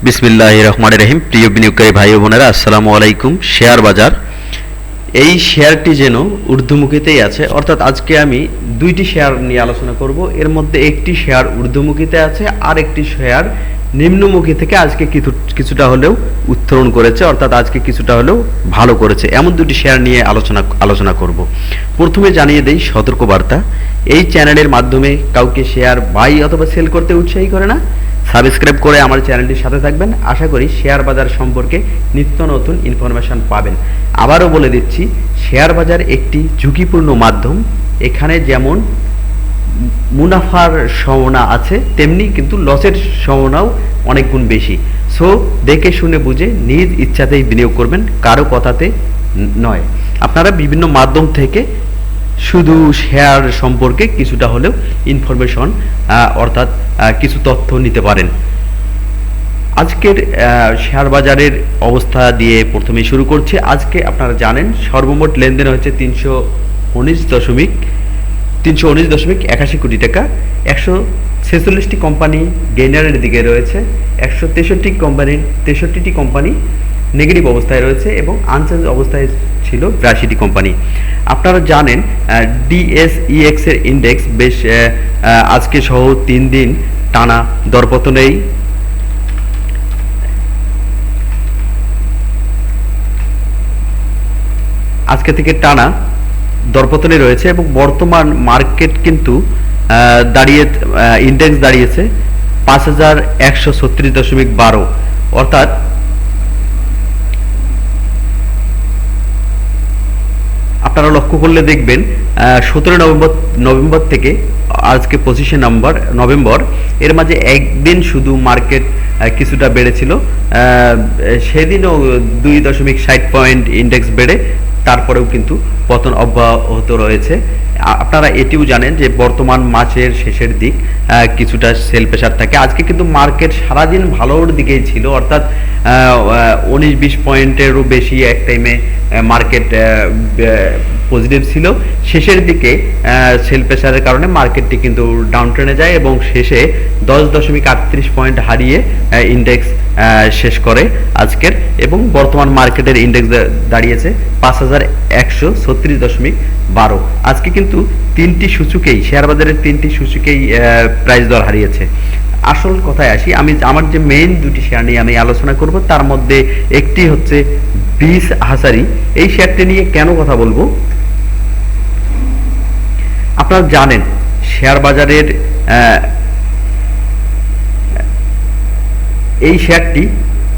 বিসমিল্লাহির রহমানির রহিম। প্রিয় বিনিয়োগকারী ভাই ও বোনেরা, আসসালামু আলাইকুম। শেয়ার বাজার, এই শেয়ারটি যেন ঊর্ধ্বমুখীতেই আছে, অর্থাৎ আজকে আমি দুইটি শেয়ার নিয়ে আলোচনা করব। এর মধ্যে একটি শেয়ার ঊর্ধ্বমুখীতে আছে, আর একটি শেয়ার নিম্নমুখী থেকে আজকে কিছুটা হলেও উত্তরণ করেছে, অর্থাৎ আজকে কিছুটা হলেও ভালো করেছে। এমন দুটি শেয়ার নিয়ে আলোচনা করব। প্রথমে জানিয়ে দেই সতর্কবার্তা, এই চ্যানেলের মাধ্যমে কাউকে শেয়ার বাই অথবা সেল করতে উৎসাহী করে না। সাবস্ক্রাইব করে আমার চ্যানেলটির সাথে থাকবেন। আশা করি শেয়ার বাজার সম্পর্কে নিত্য নতুন ইনফরমেশন পাবেন। আবারও বলে দিচ্ছি, শেয়ার বাজার একটি ঝুঁকিপূর্ণ মাধ্যম। এখানে যেমন মুনাফার সম্ভাবনা আছে, তেমনি কিন্তু লসের সম্ভাবনাও অনেক গুণ বেশি। সো দেখে শুনে বুঝে নিজ ইচ্ছাতেই বিনিয়োগ করবেন, কারো কথাতে নয়। আপনারা বিভিন্ন মাধ্যম থেকে শুধু শেয়ার সম্পর্কে কিছুটা হলেও ইনফরমেশন অর্থাৎ কিছু তথ্য নিতে পারেন। আজকের শেয়ার বাজারের অবস্থা দিয়ে প্রথমে শুরু করছি। আজকে আপনারা জানেন সর্বমোট লেনদেন হয়েছে 319.81 কোটি টাকা। 146টি কোম্পানি গেইনারের দিকে রয়েছে, 63টি কোম্পানি নেগেটিভ অবস্থায় রয়েছে এবং আনচেঞ্জ অবস্থায় ছিল 82টি কোম্পানি। আপনারা জানেন ডিএসইএক্স এর ইন্ডেক্স বেশ আজকে সহ 3 দিন টানা দরপতনেই আজকে থেকে টানা দরপতনে রয়েছে এবং বর্তমান মার্কেট কিন্তু ইন্ডেক্স দাঁড়িয়েছে 5136.12, অর্থাৎ আপনারা লক্ষ্য করলে দেখবেন 17 নভেম্বর থেকে আজকে 25 নভেম্বর, এর মাঝে একদিন শুধু মার্কেট কিছুটা বেড়েছিল। সেদিনও 2.60 পয়েন্ট ইন্ডেক্স বেড়ে তারপরেও কিন্তু পতন অব্যাহত রয়েছে। আপনারা এটিও জানেন যে বর্তমান মাসের শেষের দিক কিছুটা সেল প্রেশার থাকে। আজকে কিন্তু মার্কেট সারাদিন ভালোর দিকেই ছিল, অর্থাৎ 19-20 পয়েন্টেরও বেশি এক টাইমে মার্কেট পজিটিভ ছিল। শেষের দিকে সেল প্রেশারের কারণে মার্কেটটি কিন্তু ডাউন ট্রেনে যায় এবং শেষে 10.38 পয়েন্ট হারিয়ে ইন্ডেক্স শেষ করে আজকের, এবং বর্তমান মার্কেটের ইন্ডেক্স দাঁড়িয়েছে 5136.12। আজকে কিন্তু শেয়ার বাজারের তিনটি সূচকেই প্রাইস দর হারিয়েছে। আসল কথায় আসি, আমার যে মেইন দুটি শেয়ার নিয়ে আমি আলোচনা করব, তার মধ্যে একটি হচ্ছে বিস হাসারি। এই শেয়ারটি নিয়ে কেন কথা বলবো, আপনারা জানেন শেয়ার বাজারের এই শেয়ারটি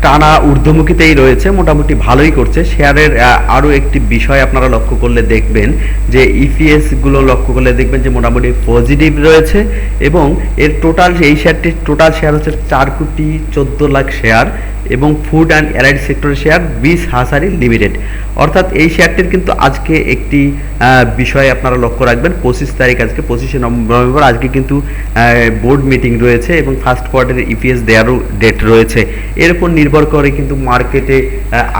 টানা ঊর্ধ্বমুখীতেই রয়েছে, মোটামুটি ভালোই করছে। শেয়ারের আরও একটি বিষয় আপনারা লক্ষ্য করলে দেখবেন যে ইপিএস গুলো লক্ষ্য করলে দেখবেন যে মোটামুটি পজিটিভ রয়েছে, এবং এই শেয়ারটির টোটাল শেয়ার হচ্ছে 4,14,00,000 শেয়ার, এবং ফুড অ্যান্ড অ্যালাইড সেক্টরের শেয়ার বিস হাসারি লিমিটেড। অর্থাৎ এই শেয়ারটির কিন্তু আজকে একটি বিষয় আপনারা লক্ষ্য রাখবেন, 25 তারিখ, আজকে 25 নভেম্বর, আজকে কিন্তু বোর্ড মিটিং রয়েছে এবং ফার্স্ট কোয়ার্টারের ইপিএস দেওয়ারও ডেট রয়েছে। এর উপর নির্ভর করে কিন্তু মার্কেটে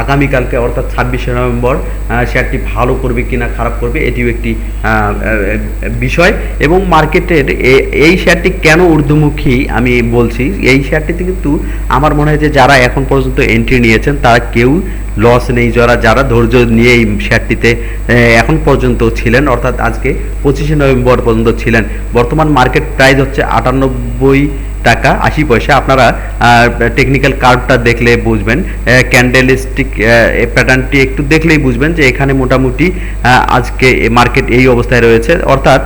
আগামীকালকে অর্থাৎ 26 নভেম্বর শেয়ারটি ভালো করবে কিনা খারাপ করবে, এটিও একটি বিষয়। এবং মার্কেটের এই শেয়ারটি কেন ঊর্ধ্বমুখী আমি বলছি, এই শেয়ারটিতে কিন্তু আমার মনে হয় যে যারা এখন পর্যন্ত এন্ট্রি নিয়েছেন তারা কেউ লস নেই, যারা ধৈর্য নিয়ে এই শেয়ারটিতে এখন পর্যন্ত ছিলেন, অর্থাৎ আজকে 25 নভেম্বর পর্যন্ত ছিলেন। বর্তমান মার্কেট প্রাইস হচ্ছে 98 টাকা 80 পয়সা। আপনারা টেকনিক্যাল কার্ভটা দেখলে বুঝবেন, ক্যান্ডেলস্টিক প্যাটার্নটি একটু দেখলেই বুঝবেন যে এখানে মোটামুটি আজকে মার্কেট এই অবস্থায় রয়েছে, অর্থাৎ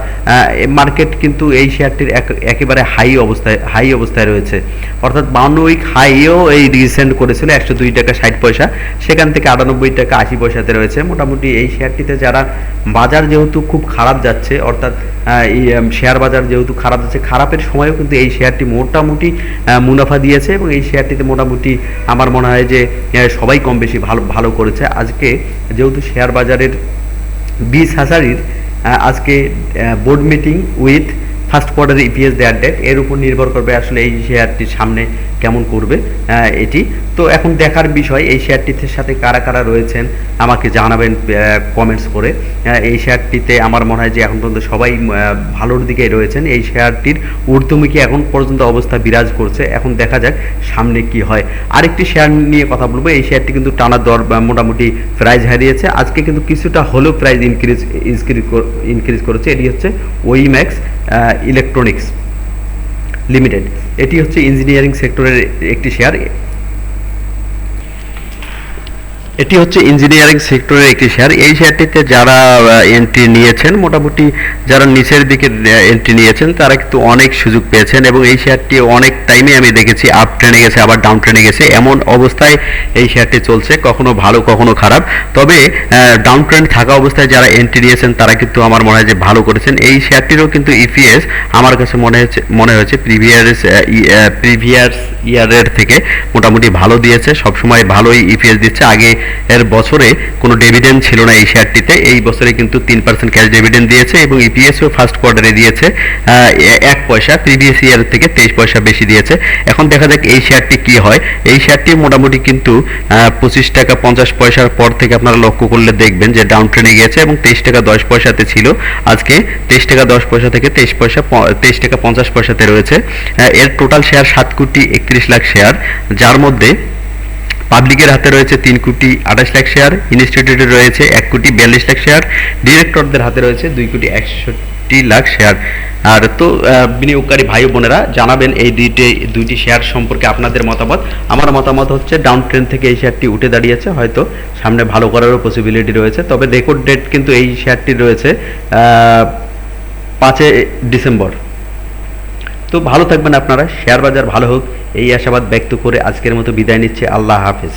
মার্কেট কিন্তু এই শেয়ারটির একেবারে হাই অবস্থায় রয়েছে, অর্থাৎ 52 উইক হাইও এই রিসেন্ট করেছিল 102 টাকা 60 পয়সা, সেখান থেকে 98 টাকা 80 পয়সাতে রয়েছে। মোটামুটি এই শেয়ারটিতে যারা বাজার যেহেতু খুব খারাপ যাচ্ছে, অর্থাৎ শেয়ার বাজার যেহেতু খারাপ যাচ্ছে, খারাপের সময়ও কিন্তু এই শেয়ারটি মোটামুটি মুনাফা দিয়েছে, এবং এই শেয়ারটিতে মোটামুটি আমার মনে হয় যে সবাই কম বেশি ভালো করেছে। আজকে যেহেতু শেয়ার বাজারের বিস হাসারির আজকে board meeting with first quarter EPS দেওয়ার ডেট, এর উপর নির্ভর করবে আসলে এই শেয়ারটির সামনে কেমন করবে এটি। তো এখন দেখার বিষয় এই শেয়ারটির সাথে কারা কারা রয়েছেন আমাকে জানাবেন কমেন্টস করে। এই শেয়ারটিতে আমার মনে হয় যে এখন পর্যন্ত সবাই ভালোর দিকেই রয়েছেন। এই শেয়ারটির ঊর্ধ্বমুখী এখন পর্যন্ত অবস্থা বিরাজ করছে, এখন দেখা যাক সামনে কি হয়। আরেকটি শেয়ার নিয়ে কথা বলবো, এই শেয়ারটি কিন্তু টানা দর মোটামুটি প্রাইস হারিয়েছে, আজকে কিন্তু কিছুটা হলেও প্রাইস ইনক্রিজ করেছে। এটি হচ্ছে ওইম্যাক্স ইলেকট্রনিক্স লিমিটেড, এটি হচ্ছে ইঞ্জিনিয়ারিং সেক্টরের একটি শেয়ার। এটি হচ্ছে ইঞ্জিনিয়ারিং সেক্টরের একটি শেয়ার। এই শেয়ারটিতে যারা এন্ট্রি নিয়েছেন, মোটামুটি যারা নিচের দিকে এন্ট্রি নিয়েছেন তারা কিন্তু অনেক সুযোগ পেয়েছেন, এবং এই শেয়ারটি অনেক টাইমে আমি দেখেছি আপ ট্রেনে গেছে আবার ডাউন ট্রেনে গেছে, এমন অবস্থায় এই শেয়ারটি চলছে, কখনো ভালো কখনো খারাপ। তবে ডাউন ট্রেন্ড থাকা অবস্থায় যারা এন্ট্রি নিয়েছেন তারা কিন্তু আমার মনে হয় যে ভালো করেছেন। এই শেয়ারটিরও কিন্তু ইপিএস আমার কাছে মনে হয়েছে প্রিভিয়াস ইয়ারের থেকে মোটামুটি ভালো দিয়েছে, সবসময় ভালোই ইপিএস দিচ্ছে। আগে এর বছরে কোনো ডিভিডেন্ড ছিল না এই শেয়ারটিতে, এই বছরে কিন্তু 3% ক্যাশ ডিভিডেন্ড দিয়েছে, এবং ইপিএসও ফার্স্ট কোয়ার্টারে দিয়েছে 1 পয়সা, প্রিভিয়াস ইয়ার থেকে 23 পয়সা বেশি দিয়েছে। এখন দেখা যাক এই শেয়ারটি কি হয়। এই শেয়ারটি মোটামুটি কিন্তু 25 টাকা 50 পয়সার পর থেকে আপনারা লক্ষ্য করলে দেখবেন যে ডাউন ট্রেনে গিয়েছে, এবং 23 টাকা 10 পয়সাতে ছিল, আজকে 23 টাকা 10 পয়সা থেকে 23 টাকা 50 পয়সাতে রয়েছে। এর টোটাল শেয়ার 7 কোটি 31 লাখ শেয়ার, যার মধ্যে পাবলিকের হাতে রয়েছে 3 কোটি 28 লাখ শেয়ার, ইনস্টিটিউটের রয়েছে 1 কোটি 42 লাখ শেয়ার, ডিরেক্টরদের হাতে রয়েছে 2 কোটি 61 লাখ শেয়ার। আর তো বিনিয়োগকারী ভাই বোনেরা জানাবেন এই দুইটি শেয়ার সম্পর্কে আপনাদের মতামত। আমার মতামত হচ্ছে ডাউন ট্রেন্ড থেকে এই শেয়ারটি উঠে দাঁড়িয়েছে, হয়তো সামনে ভালো করারও পসিবিলিটি রয়েছে। তবে রেকর্ড ডেট কিন্তু এই শেয়ারটির রয়েছে 5 ডিসেম্বর। তো ভালো থাকবেন আপনারা, শেয়ার বাজার ভালো হোক এই আশাবাদ ব্যক্ত করে আজকের মতো বিদায় নিচ্ছে। আল্লাহ হাফেজ।